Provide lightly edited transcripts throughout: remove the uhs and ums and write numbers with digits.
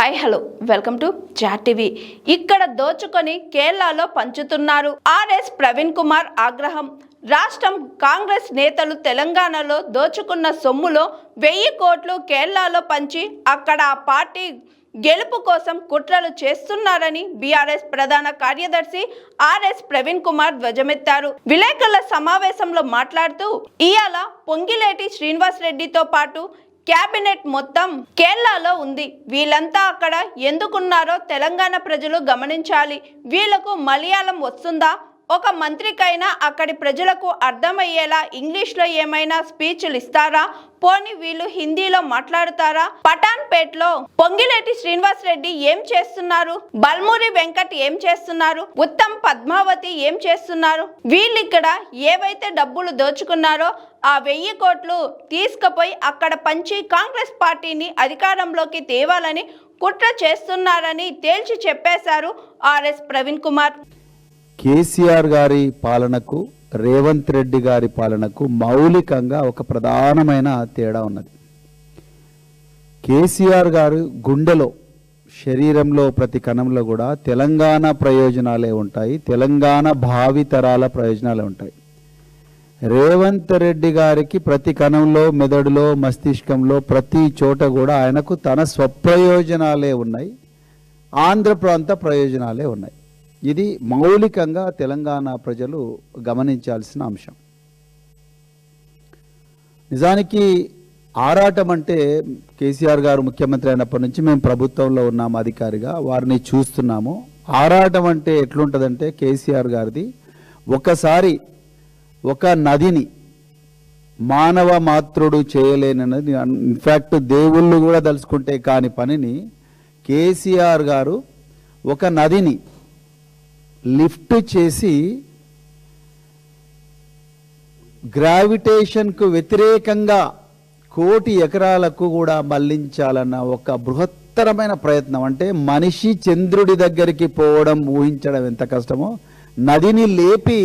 Hi hello welcome to జాట్ TV. ఇక్కడ దోచుకొని కేరళలో పంచుతున్నారు. ఆర్ఎస్ ప్రవీణ్ కుమార్ ఆగ్రహం. రాష్ట్రం కాంగ్రెస్ నేతలు తెలంగాణలో దోచుకున్న సొమ్ములో 1000 కోట్లు కేరళలో పంచి అక్కడ ఆ పార్టీ గెలుపు కోసం కుట్రలు చేస్తున్నారని బీఆర్ఎస్ ప్రధాన కార్యదర్శి ఆర్ఎస్ ప్రవీణ్ కుమార్ ధ్వజమెత్తారు. విలేకరుల సమావేశంలో మాట్లాడుతూ ఇయాల పొంగిలేటి శ్రీనివాస్ రెడ్డితో పాటు క్యాబినెట్ మొత్తం కేరళలో ఉంది. వీళ్ళంతా అక్కడ ఎందుకున్నారో తెలంగాణ ప్రజలు గమనించాలి. వీళ్లకు మలయాళం వస్తుందా? ఒక మంత్రికైనా అక్కడి ప్రజలకు అర్థమయ్యేలా ఇంగ్లీష్లో ఏమైనా స్పీచ్లు ఇస్తారా? పోనీ వీళ్ళు హిందీలో మాట్లాడుతారా? పఠాన్పేట్లో పొంగిలేటి శ్రీనివాస్ రెడ్డి ఏం చేస్తున్నారు? బల్మూరి వెంకట్ ఏం చేస్తున్నారు? ఉత్తమ్ పద్మావతి ఏం చేస్తున్నారు? వీళ్ళిక్కడ ఏవైతే డబ్బులు దోచుకున్నారో ఆ 1000 కోట్లు తీసుకుపోయి అక్కడ పంచి కాంగ్రెస్ పార్టీని అధికారంలోకి తేవాలని కుట్ర చేస్తున్నారని తేల్చి చెప్పేశారు ఆర్ఎస్ ప్రవీణ్ కుమార్. కేసీఆర్ గారి పాలనకు రేవంత్ రెడ్డి గారి పాలనకు మౌలికంగా ఒక ప్రధానమైన తేడా ఉన్నది. కేసీఆర్ గారు గుండెలో శరీరంలో ప్రతి కణంలో కూడా తెలంగాణ ప్రయోజనాలే ఉంటాయి, తెలంగాణ భావితరాల ప్రయోజనాలే ఉంటాయి. రేవంత్ రెడ్డి గారికి ప్రతి కణంలో మెదడులో మస్తిష్కంలో ప్రతి చోట కూడా ఆయనకు తన స్వప్రయోజనాలే ఉన్నాయి, ఆంధ్ర ప్రాంత ప్రయోజనాలే ఉన్నాయి. ఇది మౌలికంగా తెలంగాణ ప్రజలు గమనించాల్సిన అంశం. నిజానికి ఆరాటం అంటే కేసీఆర్ గారు ముఖ్యమంత్రి అయినప్పటి నుంచి మేము ప్రభుత్వంలో ఉన్నాము, అధికారిగా వారిని చూస్తున్నాము. ఆరాటం అంటే ఎట్లుంటుందంటే కేసీఆర్ గారిది ఒకసారి ఒక నదిని మానవ మాత్రుడు చేయలేనది, ఇన్ఫ్యాక్ట్ దేవుళ్ళు కూడా తలుచుకుంటే కాని పనిని కేసీఆర్ గారు ఒక నదిని లిఫ్ట్ చేసి గ్రావిటేషన్కు వ్యతిరేకంగా 1,00,00,000 ఎకరాలకు కూడా మళ్లించాలన్న ఒక బృహత్తరమైన ప్రయత్నం. అంటే మనిషి చంద్రుడి దగ్గరికి పోవడం ఊహించడం ఎంత కష్టమో, నదిని లేపి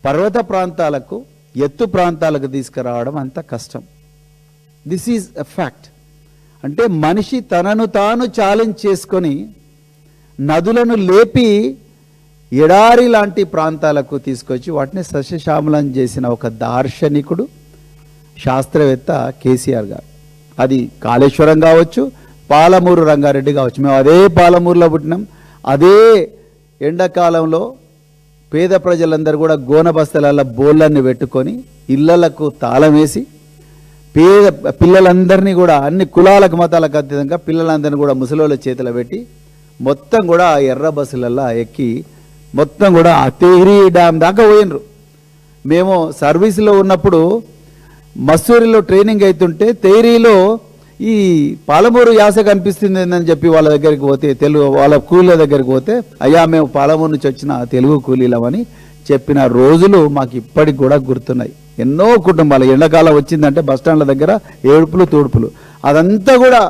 పర్వత ప్రాంతాలకు ఎత్తు ప్రాంతాలకు తీసుకురావడం అంత కష్టం. This is a fact. అంటే మనిషి తనను తాను ఛాలెంజ్ చేసుకొని నదులను లేపి ఎడారి లాంటి ప్రాంతాలకు తీసుకొచ్చి వాటిని సస్యశ్యామలం చేసిన ఒక దార్శనికుడు, శాస్త్రవేత్త కేసీఆర్ గారు. అది కాళేశ్వరం కావచ్చు, పాలమూరు రంగారెడ్డి కావచ్చు. మేము అదే పాలమూరులో పుట్టినాం. అదే ఎండాకాలంలో పేద ప్రజలందరూ కూడా గోన బస్తల బోళ్ళన్ని పెట్టుకొని ఇళ్లకు తాళం వేసి పేద పిల్లలందరినీ కూడా అన్ని కులాలకు మతాలకు అతీతంగా పిల్లలందరినీ కూడా ముసలోళ్ళ చేతిలో పెట్టి మొత్తం కూడా ఆ ఎర్ర బస్సులల్లో ఎక్కి మొత్తం కూడా ఆ తెహ్రీ డ్యామ్ దాకా పోయినరు. మేము సర్వీసులో ఉన్నప్పుడు మసూరిలో ట్రైనింగ్ అవుతుంటే తెహ్రీలో ఈ పాలమూరు యాస కనిపిస్తుంది అని చెప్పి వాళ్ళ దగ్గరికి పోతే, తెలుగు వాళ్ళ కూలీల దగ్గరికి పోతే, అయ్యా మేము పాలమూరు నుంచి వచ్చిన తెలుగు కూలీలమని చెప్పిన రోజులు మాకు ఇప్పటికి కూడా గుర్తున్నాయి. ఎన్నో కుటుంబాలు ఎండాకాలం వచ్చిందంటే బస్టాండ్ల దగ్గర ఏడుపులు తూడుపులు, అదంతా కూడా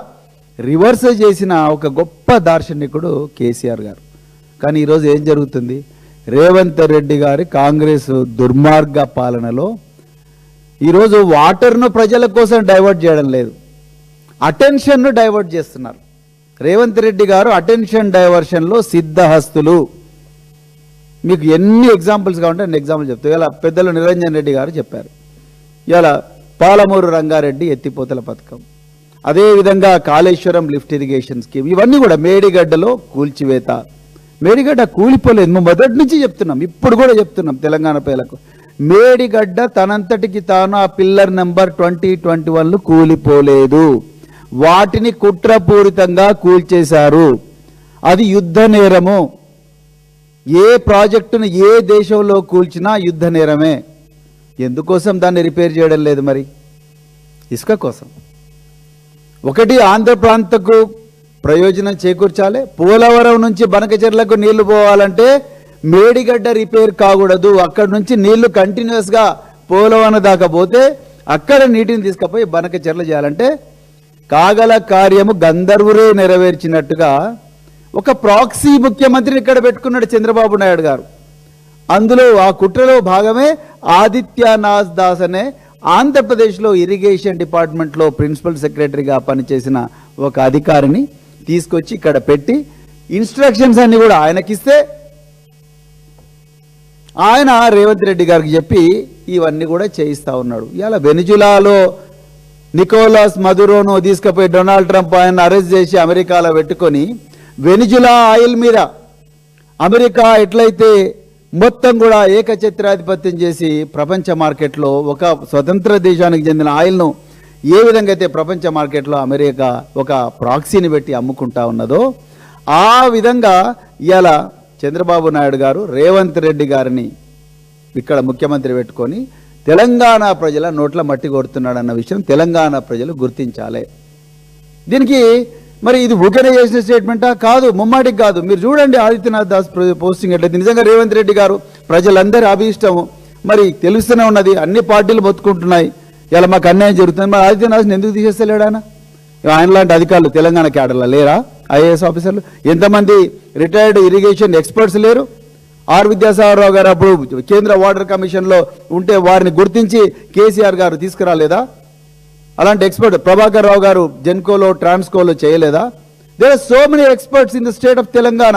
రివర్స్ చేసిన ఒక గొప్ప దార్శనికుడు కేసీఆర్ గారు. కానీ ఈరోజు ఏం జరుగుతుంది? రేవంత్ రెడ్డి గారి కాంగ్రెస్ దుర్మార్గ పాలనలో ఈరోజు వాటర్ను ప్రజల కోసం డైవర్ట్ చేయడం లేదు, అటెన్షన్ను డైవర్ట్ చేస్తున్నారు. రేవంత్ రెడ్డి గారు అటెన్షన్ డైవర్షన్లో సిద్ధహస్తులు. మీకు ఎన్ని ఎగ్జాంపుల్స్ కావాలంటే అన్ని ఎగ్జాంపుల్ చెప్తాను. ఇలా పెద్దలు నిరంజన్ రెడ్డి గారు చెప్పారు. ఇలా పాలమూరు రంగారెడ్డి ఎత్తిపోతల పథకం, అదేవిధంగా కాళేశ్వరం లిఫ్ట్ ఇరిగేషన్ స్కీమ్, ఇవన్నీ కూడా మేడిగడ్డలో కూల్చివేత. మేడిగడ్డ కూలిపోలేదు, మేము మొదటి నుంచి చెప్తున్నాం, ఇప్పుడు కూడా చెప్తున్నాం తెలంగాణ ప్రజలకు. మేడిగడ్డ తనంతటికి తాను ఆ పిల్లర్ నెంబర్ 2021 కూలిపోలేదు, వాటిని కుట్రపూరితంగా కూల్చేశారు. అది యుద్ధ నేరము. ఏ ప్రాజెక్టును ఏ దేశంలో కూల్చినా యుద్ధ నేరమే. ఎందుకోసం దాన్ని రిపేర్ చేయడం లేదు? మరి ఇసుక కోసం. ఒకటి ఆంధ్ర ప్రాంతకు ప్రయోజనం చేకూర్చాలి. పోలవరం నుంచి బనకచెర్లకు నీళ్లు పోవాలంటే మేడిగడ్డ రిపేర్ కాకూడదు. అక్కడి నుంచి నీళ్లు కంటిన్యూస్గా పోలవరం దాకా పోతే అక్కడ నీటిని తీసుకుపోయి బనకచెర్ల చేయాలంటే కాగల కార్యము గంధర్వురే నెరవేర్చినట్టుగా ఒక ప్రాక్సీ ముఖ్యమంత్రిని ఇక్కడ పెట్టుకున్నాడు చంద్రబాబు నాయుడు గారు. అందులో ఆ కుట్రలో భాగమే ఆదిత్యనాథ్ దాస్ అనే ఆంధ్రప్రదేశ్లో ఇరిగేషన్ డిపార్ట్మెంట్లో ప్రిన్సిపల్ సెక్రటరీగా పనిచేసిన ఒక అధికారిని తీసుకొచ్చి ఇక్కడ పెట్టి ఇన్స్ట్రక్షన్స్ అన్ని కూడా ఆయనకిస్తే ఆయన రేవంత్ రెడ్డి గారికి చెప్పి ఇవన్నీ కూడా చేయిస్తా ఉన్నాడు. ఇలా వెనిజులాలో నికోలస్ మదురోను తీసుకుపోయి డొనాల్డ్ ట్రంప్ ఆయన అరెస్ట్ చేసి అమెరికాలో పెట్టుకొని వెనిజులా ఆయిల్ మీద అమెరికా ఎట్లయితే మొత్తం కూడా ఏకఛత్రాధిపత్యం చేసి ప్రపంచ మార్కెట్లో ఒక స్వతంత్ర దేశానికి చెందిన ఆయిల్ను ఏ విధంగా అయితే ప్రపంచ మార్కెట్లో అమెరికా ఒక ప్రాక్సీని పెట్టి అమ్ముకుంటా ఉన్నదో ఆ విధంగా ఇవాళ చంద్రబాబు నాయుడు గారు రేవంత్ రెడ్డి గారిని ఇక్కడ ముఖ్యమంత్రి పెట్టుకొని తెలంగాణ ప్రజల నోట్ల మట్టి కొడుతున్నాడన్న విషయం తెలంగాణ ప్రజలు గుర్తించాలి. దీనికి మరి ఇది ఊకనే చేసిన స్టేట్మెంటా? కాదు, ముమ్మాటికి కాదు. మీరు చూడండి ఆదిత్యనాథ్ దాస్ పోస్టింగ్ ఎట్లయితే నిజంగా రేవంత్ రెడ్డి గారు ప్రజలందరి అభీష్టము మరి తెలుస్తూనే ఉన్నది, అన్ని పార్టీలు మొత్తుకుంటున్నాయి ఇలా మాకు అన్యాయం జరుగుతుంది. మరి ఆదిత్యనాథ్ని ఎందుకు తీసేస్తలేడు ఆయన లాంటి అధికారులు తెలంగాణ క్యాడర్లో లేరా? ఐఏఎస్ ఆఫీసర్లు ఎంతమంది రిటైర్డ్ ఇరిగేషన్ ఎక్స్పర్ట్స్ లేరు? ఆర్ విద్యాసాగరరావు గారు అప్పుడు కేంద్ర వాటర్ కమిషన్లో ఉంటే వారిని గుర్తించి కేసీఆర్ గారు తీసుకురాలేదా? అలాంటి ఎక్స్పర్ట్ ప్రభాకర్ రావు గారు జెన్కోలో ట్రాన్స్కోలో చేయలేదా? There are so many experts in the state of Telangana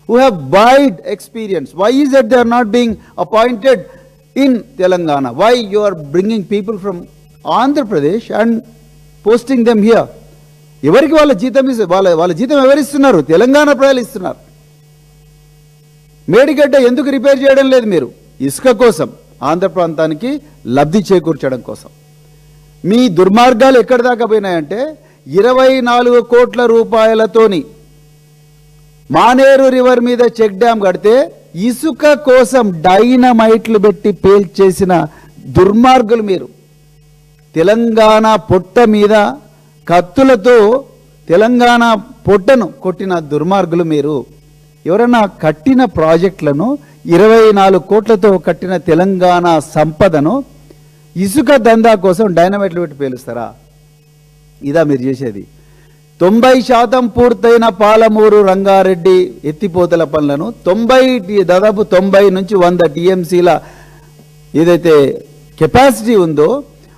who have wide experience. Why is that they are not being appointed in Telangana? Why you are bringing people from Andhra Pradesh and posting them here? ఎవరికి వాళ్ళ జీతం వాళ్ళ జీతం ఎవరిస్తున్నారు? తెలంగాణ ప్రజలు ఇస్తున్నారు. మేడిగడ్డ ఎందుకు repair చేయడం లేదు మీరు? ఇసుక కోసం, ఆంధ్ర ప్రాంతానికి లబ్ధి చేకూర్చడం కోసం. మీ దుర్మార్గాలు ఎక్కడి దాకా పోయినాయంటే 24 కోట్ల రూపాయలతోని మానేరు రివర్ మీద చెక్ డ్యామ్ కడితే ఇసుక కోసం డైనమైట్లు పెట్టి పేల్చేసిన దుర్మార్గులు మీరు. తెలంగాణ పొట్ట మీద కత్తులతో తెలంగాణ పొట్టను కొట్టిన దుర్మార్గులు మీరు. ఎవరన్నా కట్టిన ప్రాజెక్టులను 24 కోట్లతో కట్టిన తెలంగాణ సంపదను ఇసుక దందా కోసం డైనమైట్లు పెట్టి పేలుస్తారా? ఇదా మీరు చేసేది? 90% పూర్తయిన పాలమూరు రంగారెడ్డి ఎత్తిపోతల పనులను దాదాపు 90 నుంచి 100 టీఎంసీల ఏదైతే కెపాసిటీ ఉందో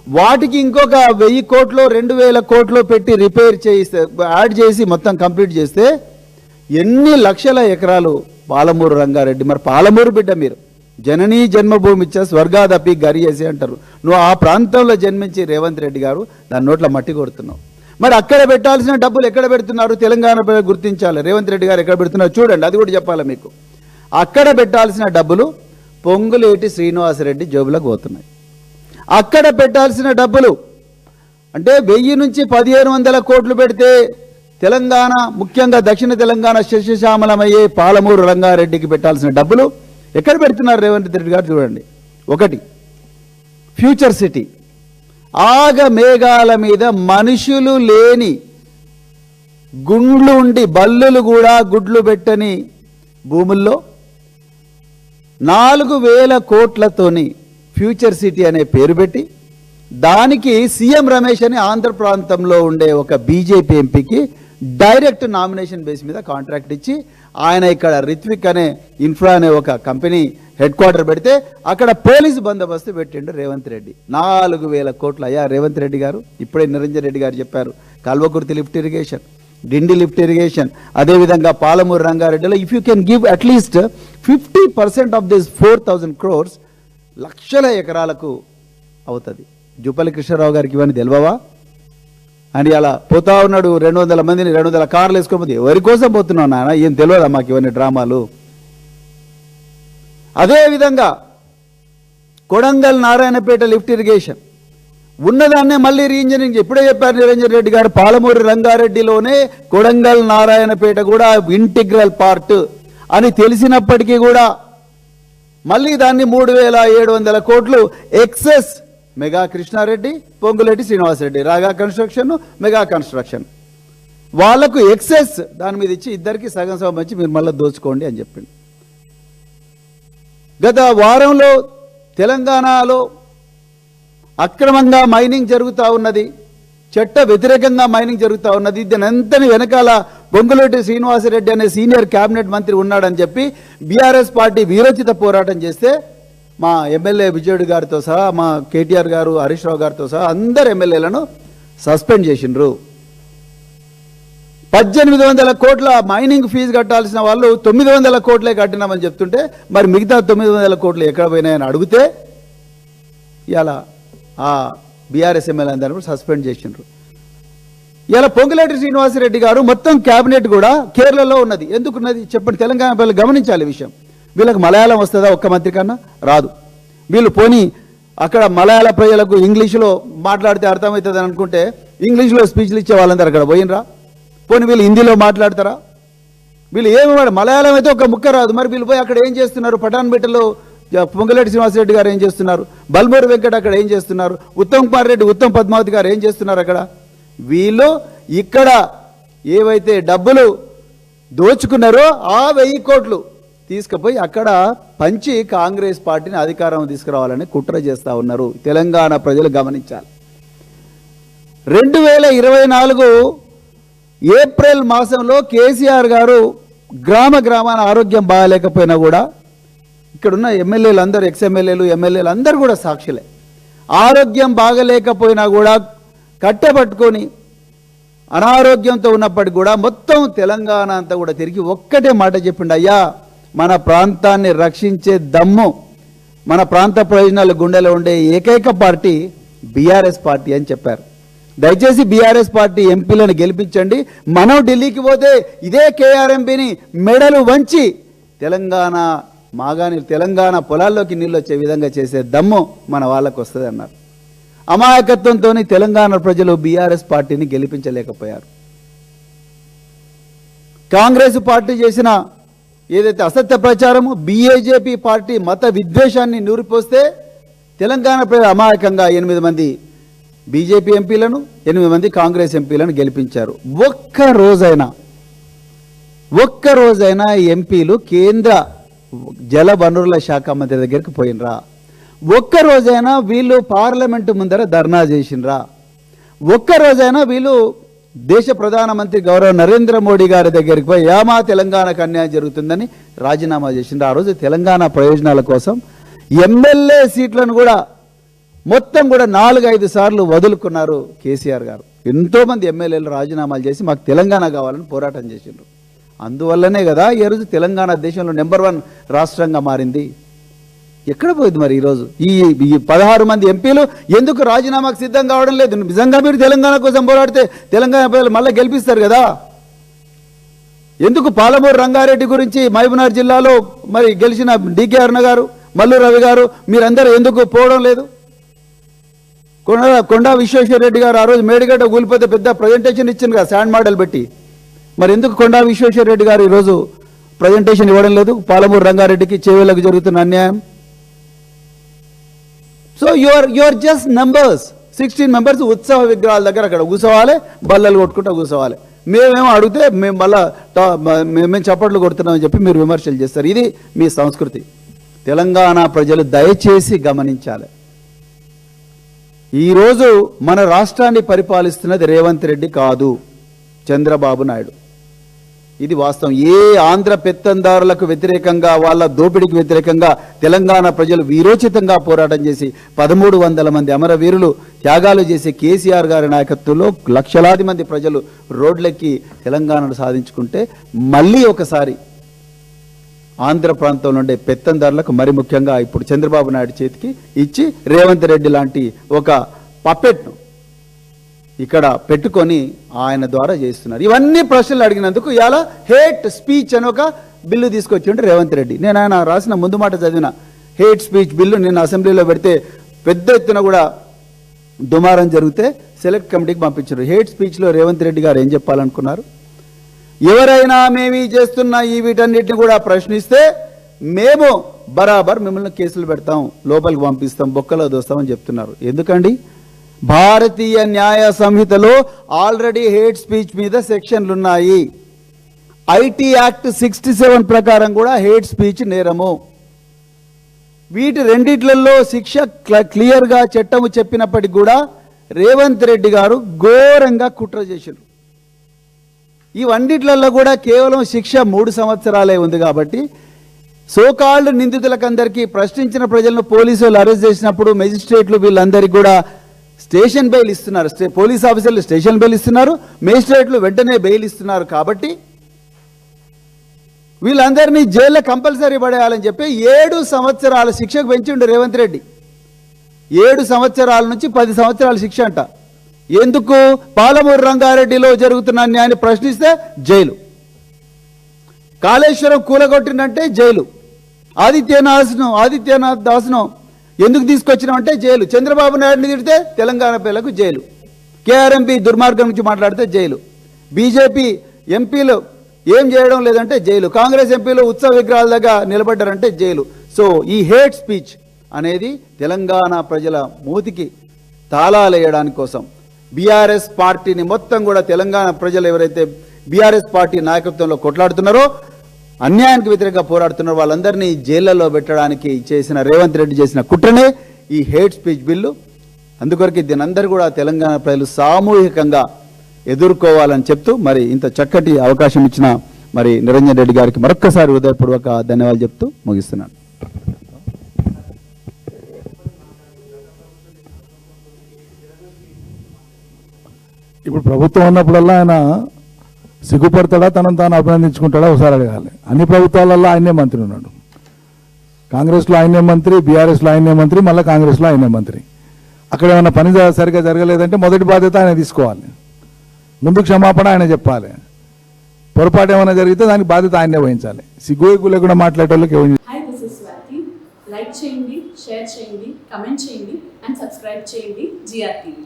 వాటికి ఇంకొక 1000 కోట్లు 2000 కోట్లు పెట్టి రిపేర్ చేయిస్తే యాడ్ చేసి మొత్తం కంప్లీట్ చేస్తే ఎన్ని లక్షల ఎకరాలు పాలమూరు రంగారెడ్డి. మరి పాలమూరు బిడ్డ మీరు, జననీ జన్మభూమి ఇచ్చా స్వర్గాదపి గరియేసి అంటారు. నువ్వు ఆ ప్రాంతంలో జన్మించి రేవంత్ రెడ్డి గారు దాని నోట్ల మట్టి కొడుతున్నావు. మరి అక్కడ పెట్టాల్సిన డబ్బులు ఎక్కడ పెడుతున్నారు? తెలంగాణ ప్రజలు గుర్తించాలి. రేవంత్ రెడ్డి గారు ఎక్కడ పెడుతున్నారు చూడండి, అది కూడా చెప్పాలి మీకు. అక్కడ పెట్టాల్సిన డబ్బులు పొంగులేటి శ్రీనివాసరెడ్డి జోబులకు పోతున్నాయి. అక్కడ పెట్టాల్సిన డబ్బులు అంటే 1000 నుంచి 1500 కోట్లు పెడితే తెలంగాణ, ముఖ్యంగా దక్షిణ తెలంగాణ శస్యశ్యామలమయ్యే పాలమూరు రంగారెడ్డికి పెట్టాల్సిన డబ్బులు ఎక్కడ పెడుతున్నారు రేవంత్ రెడ్డి గారు చూడండి. ఒకటి, ఫ్యూచర్ సిటీ ఆగ మేఘాల మీద మనుషులు లేని గుండ్లు ఉండి బల్లులు కూడా గుడ్లు పెట్టని భూముల్లో 4000 కోట్లతోని ఫ్యూచర్ సిటీ అనే పేరు పెట్టి దానికి సీఎం రమేష్ అని ఆంధ్ర ప్రాంతంలో ఉండే ఒక బీజేపీ ఎంపీకి డైరెక్ట్ నామినేషన్ బేస్ మీద కాంట్రాక్ట్ ఇచ్చి ఆయన ఇక్కడ రిత్విక్ అనే ఇన్ఫ్రా అనే ఒక కంపెనీ హెడ్ క్వార్టర్ పెడితే అక్కడ పోలీసు బందోబస్తు పెట్టిండు రేవంత్ రెడ్డి. 4000 కోట్లు. అయ్యా రేవంత్ రెడ్డి గారు, ఇప్పుడే నిరంజన్ రెడ్డి గారు చెప్పారు, Kalwakurthy lift irrigation, Dindi lift irrigation, అదేవిధంగా పాలమూరు రంగారెడ్డిలో if you can give at least 50% of this 4000 crores లక్షల ఎకరాలకు అవుతుంది. జూపల్లి కృష్ణారావు గారికి ఇవన్నీ తెలియవా? అని అలా పోతా ఉన్నాడు, 200 మందిని 200 కార్లు వేసుకోకపోతే ఎవరి కోసం పోతున్నావు నాన్న? ఏం తెలియదా మాకు ఇవన్నీ డ్రామాలు? అదేవిధంగా కొడంగల్ నారాయణపేట లిఫ్ట్ ఇరిగేషన్ ఉన్నదాన్నే మళ్ళీ రీఇంజనీరింగ్. ఇప్పుడే చెప్పారు నిరంజన్ రెడ్డి గారు, పాలమూరు రంగారెడ్డిలోనే కొడంగల్ నారాయణపేట కూడా ఇంటిగ్రల్ పార్ట్ అని తెలిసినప్పటికీ కూడా మళ్ళీ దాన్ని 3700 కోట్లు ఎక్సెస్ మెగా కృష్ణారెడ్డి, పొంగులేటి శ్రీనివాసరెడ్డి, రాగా కన్స్ట్రక్షన్, మెగా కన్స్ట్రక్షన్ వాళ్లకు ఎక్సెస్ దాని మీద ఇచ్చి ఇద్దరికి సగం సగం వచ్చి మీరు మళ్ళీ దోచుకోండి అని చెప్పింది. గత వారంలో తెలంగాణలో అక్రమంగా మైనింగ్ జరుగుతూ ఉన్నది, చట్ట వ్యతిరేకంగా మైనింగ్ జరుగుతూ ఉన్నది. దీని అంతని వెనకాల పొంగులేటి శ్రీనివాసరెడ్డి అనే సీనియర్ క్యాబినెట్ మంత్రి ఉన్నాడని చెప్పి బీఆర్ఎస్ పార్టీ వీరోచిత పోరాటం చేస్తే మా ఎమ్మెల్యే విజయుడు గారితో సహా, మా కేటీఆర్ గారు, హరీష్ రావు గారితో సహా అందరు ఎమ్మెల్యేలను సస్పెండ్ చేసిండ్రు. 1800 కోట్ల మైనింగ్ ఫీజు కట్టాల్సిన వాళ్ళు 900 కోట్లే కట్టినామని చెప్తుంటే మరి మిగతా 900 కోట్లు ఎక్కడ పోయినాయని అడిగితే ఇలా ఆ బీఆర్ఎస్ ఎమ్మెల్యే అందరూ సస్పెండ్ చేసిండ్రు. ఇలా పొంగులేటి శ్రీనివాసరెడ్డి గారు మొత్తం క్యాబినెట్ కూడా కేరళలో ఉన్నది. ఎందుకున్నది చెప్పండి, తెలంగాణ ప్రజలు గమనించాలి విషయం. వీళ్ళకి మలయాళం వస్తుందా ఒక్క మంత్రి కన్నా? రాదు. వీళ్ళు పోనీ అక్కడ మలయాళ ప్రజలకు ఇంగ్లీషులో మాట్లాడితే అర్థమవుతుంది అని అనుకుంటే ఇంగ్లీష్లో స్పీచ్లు ఇచ్చే వాళ్ళందరూ అక్కడ పోయినరా? పోనీ వీళ్ళు హిందీలో మాట్లాడతారా? వీళ్ళు ఏమి మలయాళం అయితే ఒక ముక్క రాదు. మరి వీళ్ళు పోయి అక్కడ ఏం చేస్తున్నారు? పటాన్పేటలో పొంగులేటి శ్రీనివాసరెడ్డి గారు ఏం చేస్తున్నారు? బల్మూరు వెంకట్ అక్కడ ఏం చేస్తున్నారు? ఉత్తమ్ కుమార్ రెడ్డి, ఉత్తమ్ పద్మావతి గారు ఏం చేస్తున్నారు అక్కడ? వీళ్ళు ఇక్కడ ఏవైతే డబ్బులు దోచుకున్నారో ఆ 1000 కోట్లు తీసుకుపోయి అక్కడ పంచి కాంగ్రెస్ పార్టీని అధికారం తీసుకురావాలని కుట్ర చేస్తూ ఉన్నారు. తెలంగాణ ప్రజలు గమనించాలి. 2024 ఏప్రిల్ మాసంలో కేసీఆర్ గారు గ్రామాన ఆరోగ్యం బాగాలేకపోయినా కూడా ఇక్కడున్న ఎమ్మెల్యేలు అందరూ, ఎక్స్ఎమ్మెల్యేలు, ఎమ్మెల్యేలు అందరూ కూడా సాక్షులే. ఆరోగ్యం బాగలేకపోయినా కూడా కట్టెపట్టుకొని అనారోగ్యంతో ఉన్నప్పటికీ కూడా మొత్తం తెలంగాణ అంతా కూడా తిరిగి ఒక్కటే మాట చెప్పిండు, అయ్యా మన ప్రాంతాన్ని రక్షించే దమ్ము, మన ప్రాంత ప్రయోజనాలు గుండెలో ఉండే ఏకైక పార్టీ బీఆర్ఎస్ పార్టీ అని చెప్పారు. దయచేసి బీఆర్ఎస్ పార్టీ ఎంపీలను గెలిపించండి. మనం ఢిల్లీకి పోతే ఇదే కేఆర్ఎంపీని మెడలు వంచి తెలంగాణ పొలాల్లోకి నీళ్ళు వచ్చే విధంగా చేసే దమ్ము మన వాళ్ళకు వస్తుంది అన్నారు. అమాయకత్వంతో తెలంగాణ ప్రజలు బీఆర్ఎస్ పార్టీని గెలిపించలేకపోయారు. కాంగ్రెస్ పార్టీ చేసిన ఏదైతే అసత్య ప్రచారము, బీజేపీ పార్టీ మత విద్వేషాన్ని నూరిపోస్తే తెలంగాణ ప్రజలు అమాయకంగా 8 మంది బీజేపీ ఎంపీలను, 8 మంది కాంగ్రెస్ ఎంపీలను గెలిపించారు. ఒక్కరోజైనా ఎంపీలు కేంద్ర జల వనరుల శాఖ మంత్రి దగ్గరికి పోయినరా? ఒక్కరోజైనా వీళ్ళు పార్లమెంటు ముందర ధర్నా చేసినరా? ఒక్కరోజైనా వీళ్ళు దేశ ప్రధానమంత్రి గౌరవ నరేంద్ర మోడీ గారి దగ్గరికి పోయి యామా తెలంగాణకు అన్యాయం జరుగుతుందని రాజీనామా చేసిండ్రు? ఆ రోజు తెలంగాణ ప్రయోజనాల కోసం ఎమ్మెల్యే సీట్లను కూడా మొత్తం కూడా 4-5 సార్లు వదులుకున్నారు కేసీఆర్ గారు. ఎంతోమంది ఎమ్మెల్యేలు రాజీనామాలు చేసి మాకు తెలంగాణ కావాలని పోరాటం చేసిండ్రు. అందువల్లనే కదా ఈ రోజు తెలంగాణ దేశంలో నెంబర్ 1 రాష్ట్రంగా మారింది. ఎక్కడ పోయింది మరి ఈరోజు ఈ 16 మంది ఎంపీలు ఎందుకు రాజీనామాకు సిద్ధం కావడం లేదు? నిజంగా మీరు తెలంగాణ కోసం పోరాడితే తెలంగాణ ప్రజలు మళ్ళీ గెలిపిస్తారు కదా. ఎందుకు పాలమూరు రంగారెడ్డి గురించి మహబూబ్నగర్ జిల్లాలో మరి గెలిచిన డికే అరుణ గారు, మల్లు రవి గారు మీరందరూ ఎందుకు పోవడం లేదు? కొండా విశ్వేశ్వరరెడ్డి గారు ఆ రోజు మేడిగడ్డ కూలిపోతే పెద్ద ప్రజెంటేషన్ ఇచ్చింది కదా శాండ్ మోడల్ పెట్టి. మరి ఎందుకు కొండా విశ్వేశ్వరరెడ్డి గారు ఈరోజు ప్రజెంటేషన్ ఇవ్వడం లేదు? పాలమూరు రంగారెడ్డికి చేవేళ్లకు జరుగుతున్న అన్యాయం. So your just numbers. 16 members ఉత్సవ విగ్రహాల దగ్గర అక్కడ కూర్చోవాలి, బల్లలు కొట్టుకుంటూ కూర్చోవాలి. మేమేమో అడిగితే మేము చప్పట్లు కొడుతున్నామని చెప్పి మీరు విమర్శలు చేస్తారు. ఇది మీ సంస్కృతి. తెలంగాణ ప్రజలు దయచేసి గమనించాలి. ఈరోజు మన రాష్ట్రాన్ని పరిపాలిస్తున్నది రేవంత్ రెడ్డి కాదు, చంద్రబాబు నాయుడు. ఇది వాస్తవం. ఏ ఆంధ్ర పెత్తందారులకు వ్యతిరేకంగా, వాళ్ళ దోపిడీకి వ్యతిరేకంగా తెలంగాణ ప్రజలు వీరోచితంగా పోరాటం చేసి 1300 మంది అమరవీరులు త్యాగాలు చేసి కేసీఆర్ గారి నాయకత్వంలో లక్షలాది మంది ప్రజలు రోడ్లెక్కి తెలంగాణను సాధించుకుంటే మళ్ళీ ఒకసారి ఆంధ్ర ప్రాంతంలో ఉండే పెత్తందారులకు, మరి ముఖ్యంగా ఇప్పుడు చంద్రబాబు నాయుడు చేతికి ఇచ్చి రేవంత్ రెడ్డి లాంటి ఒక పప్పెట్ను ఇక్కడ పెట్టుకొని ఆయన ద్వారా చేస్తున్నారు. ఇవన్నీ ప్రశ్నలు అడిగినందుకు ఇలా హేట్ స్పీచ్ అని ఒక బిల్లు తీసుకొచ్చిండు రేవంత్ రెడ్డి. నేను ఆయన రాసిన ముందు మాట చదివిన హేట్ స్పీచ్ బిల్లు నిన్న అసెంబ్లీలో పెడితే పెద్ద ఎత్తున కూడా దుమారం జరిగితే సెలెక్ట్ కమిటీకి పంపించారు. హేట్ స్పీచ్లో రేవంత్ రెడ్డి గారు ఏం చెప్పాలనుకున్నారు? ఎవరైనా మేము చేస్తున్న ఈ వీటన్నిటిని కూడా ప్రశ్నిస్తే మేము బరాబర్ మిమ్మల్ని కేసులు పెడతాం, లోపలికి పంపిస్తాం, బొక్కలో దోస్తామని చెప్తున్నారు. ఎందుకండి? భారతీయ న్యాయ సంహితలో ఆల్రెడీ హేట్ స్పీచ్ మీద సెక్షన్లు ఉన్నాయి. ఐటీ యాక్ట్ 67 ప్రకారం కూడా హేట్ స్పీచ్ నేరము. వీటి రెండిట్లలో శిక్ష క్లియర్గా చట్టము చెప్పినప్పటికీ కూడా రేవంత్ రెడ్డి గారు ఘోరంగా కుట్ర చేశారు. ఇవన్నిట్లలో కూడా కేవలం శిక్ష 3 సంవత్సరాలే ఉంది. కాబట్టి సోకాల్డ్ నిందితులకందరికీ ప్రశ్నించిన ప్రజలను పోలీసులు అరెస్ట్ చేసినప్పుడు మెజిస్ట్రేట్లు వీళ్ళందరికీ కూడా స్టేషన్ బెయిల్ ఇస్తున్నారు. పోలీస్ ఆఫీసర్లు స్టేషన్ బెయిల్ ఇస్తున్నారు, మేజిస్ట్రేట్లు వెంటనే బెయిల్ ఇస్తున్నారు. కాబట్టి వీళ్ళందరినీ జైల్లో కంపల్సరీ పడేయాలని చెప్పి 7 సంవత్సరాల శిక్షకు పెంచిండు రేవంత్ రెడ్డి. 7 సంవత్సరాల నుంచి 10 సంవత్సరాల శిక్ష అంట. ఎందుకు? పాలమూరు రంగారెడ్డిలో జరుగుతున్న అన్యాయాన్ని ప్రశ్నిస్తే జైలు, కాళేశ్వరం కూలగొట్టిందంటే జైలు, ఆదిత్యనాథ్ దాస్ను ఎందుకు తీసుకొచ్చినామంటే జైలు, చంద్రబాబు నాయుడిని తిడితే తెలంగాణ పేర్లకు జైలు, కేఆర్ఎంపీ దుర్మార్గం నుంచి మాట్లాడితే జైలు, బీజేపీ ఎంపీలు ఏం చేయడం లేదంటే జైలు, కాంగ్రెస్ ఎంపీలు ఉత్సవ విగ్రహాల దగ్గర నిలబడ్డారంటే జైలు. సో ఈ హేట్ స్పీచ్ అనేది తెలంగాణ ప్రజల మూతికి తాళాలు వేయడానికి కోసం బీఆర్ఎస్ పార్టీని మొత్తం కూడా తెలంగాణ ప్రజలు ఎవరైతే బీఆర్ఎస్ పార్టీ నాయకత్వంలో కొట్లాడుతున్నారో, అన్యాయానికి వ్యతిరేకంగా పోరాడుతున్నారో వాళ్ళందరినీ జైళ్లలో పెట్టడానికి చేసిన రేవంత్ రెడ్డి చేసిన కుట్రనే ఈ హేట్ స్పీచ్ బిల్లు. అందుకొరకు దీని అందరూ కూడా తెలంగాణ ప్రజలు సామూహికంగా ఎదుర్కోవాలని చెప్తూ మరి ఇంత చక్కటి అవకాశం ఇచ్చిన మరి నిరంజన్ రెడ్డి గారికి మరొక్కసారి హృదయపూర్వక ధన్యవాదాలు చెప్తూ ముగిస్తున్నాను. ఇప్పుడు ప్రభుత్వం ఉన్నప్పుడల్లా ఆయన సిగ్గుపడతాడా, తనను తాను అభినందించుకుంటాడా ఒకసారి అడగాలి. అన్ని ప్రభుత్వాలలో ఆయనే మంత్రి ఉన్నాడు. కాంగ్రెస్లో ఆయనే మంత్రి, బీఆర్ఎస్లో ఆయనే మంత్రి, మళ్ళీ కాంగ్రెస్లో ఆయనే మంత్రి. అక్కడ ఏమైనా పని సరిగ్గా జరగలేదంటే మొదటి బాధ్యత ఆయన తీసుకోవాలి, ముందు క్షమాపణ ఆయన చెప్పాలి. పొరపాటు ఏమైనా జరిగితే దానికి బాధ్యత ఆయనే వహించాలి. సిగ్గు లేకుండా మాట్లాడేటోళ్ళకి hi, this is Swathi. Like చేయండి, షేర్ చేయండి, కమెంట్ చేయండి అండ్ సబ్స్క్రైబ్ చేయండి GRTV.